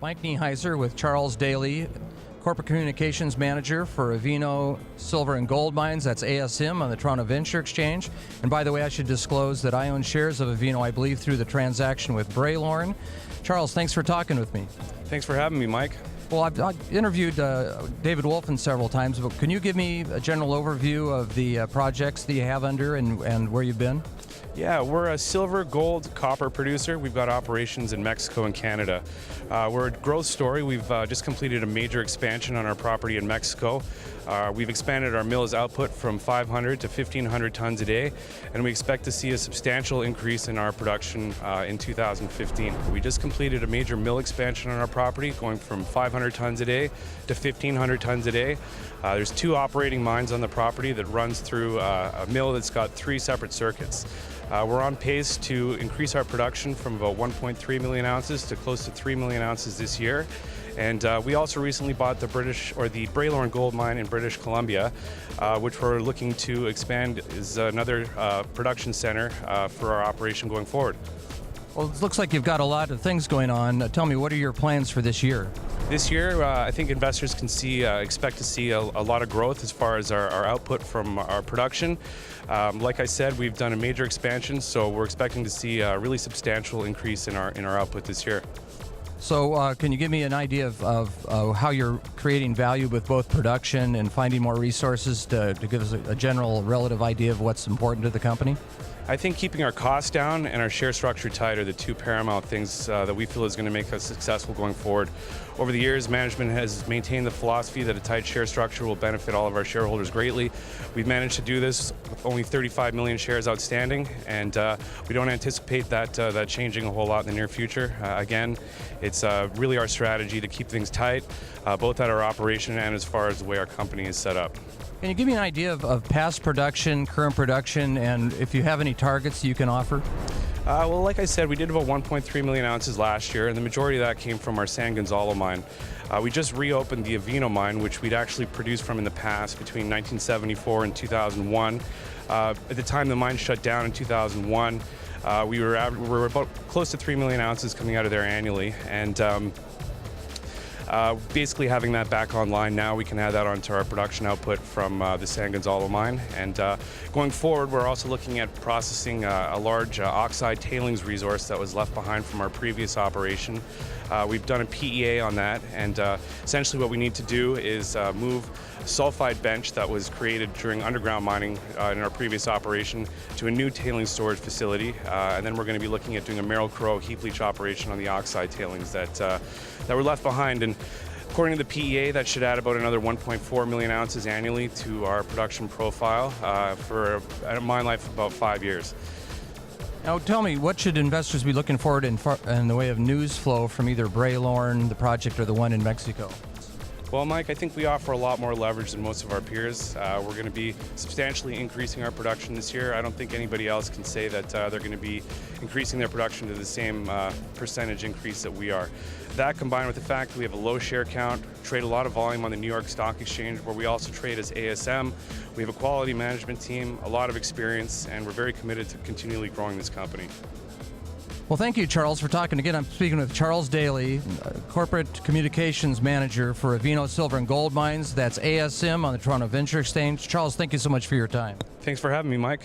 Mike Nieheiser with Charles Daly, Corporate Communications Manager for Avino Silver and Gold Mines. That's ASM on the Toronto Venture Exchange. And by the way, I should disclose that I own shares of Avino, I believe, through the transaction with Braylorn. Charles, thanks for talking with me. Thanks for having me, Mike. Well, I've interviewed David Wolfen several times, but can you give me a general overview of the projects that you have under and where you've been? Yeah, we're a silver, gold, copper producer. We've got operations in Mexico and Canada. We're a growth story. We've just completed a major expansion on our property in Mexico. We've expanded our mill's output from 500 to 1,500 tons a day, and we expect to see a substantial increase in our production in 2015. We just completed a major mill expansion on our property, going from 500 tons a day to 1,500 tons a day. There's 2 operating mines on the property that runs through a mill that's got 3 separate circuits. We're on pace to increase our production from about 1.3 million ounces to close to 3 million ounces this year. And we also recently bought the Braylorn gold mine in British Columbia, which we're looking to expand as another production center for our operation going forward. Well, it looks like you've got a lot of things going on. Tell me, what are your plans for this year? This year, I think investors can expect to see a lot of growth as far as our output from our production. Like I said, we've done a major expansion, so we're expecting to see a really substantial increase in our output this year. So can you give me an idea of how you're creating value with both production and finding more resources to give us a general relative idea of what's important to the company? I think keeping our costs down and our share structure tight are the 2 paramount things that we feel is going to make us successful going forward. Over the years, management has maintained the philosophy that a tight share structure will benefit all of our shareholders greatly. We've managed to do this with only 35 million shares outstanding, and we don't anticipate that changing a whole lot in the near future. Again, it's really our strategy to keep things tight, both at our operation and as far as the way our company is set up. Can you give me an idea of past production, current production, and if you have any targets you can offer? Well, like I said, we did about 1.3 million ounces last year, and the majority of that came from our San Gonzalo mine. We just reopened the Avino mine, which we'd actually produced from in the past between 1974 and 2001. At the time the mine shut down in 2001, we were about close to 3 million ounces coming out of there annually, and basically having that back online now, we can add that onto our production output from the San Gonzalo mine. And going forward, we're also looking at processing a large oxide tailings resource that was left behind from our previous operation. We've done a PEA on that, and essentially what we need to do is move a sulfide bench that was created during underground mining in our previous operation to a new tailings storage facility, and then we're going to be looking at doing a Merrill-Crowe heap leach operation on the oxide tailings that were left behind. And according to the PEA, that should add about another 1.4 million ounces annually to our production profile for a mine life of about 5 years. Now tell me, what should investors be looking forward in the way of news flow from either Braylorn, the project, or the one in Mexico? Well, Mike, I think we offer a lot more leverage than most of our peers. We're going to be substantially increasing our production this year. I don't think anybody else can say that they're going to be increasing their production to the same percentage increase that we are. That, combined with the fact that we have a low share count, trade a lot of volume on the New York Stock Exchange, where we also trade as ASM. We have a quality management team, a lot of experience, and we're very committed to continually growing this company. Well, thank you, Charles, for talking. Again, I'm speaking with Charles Daly, Corporate Communications Manager for Avino Silver and Gold Mines. That's ASM on the Toronto Venture Exchange. Charles, thank you so much for your time. Thanks for having me, Mike.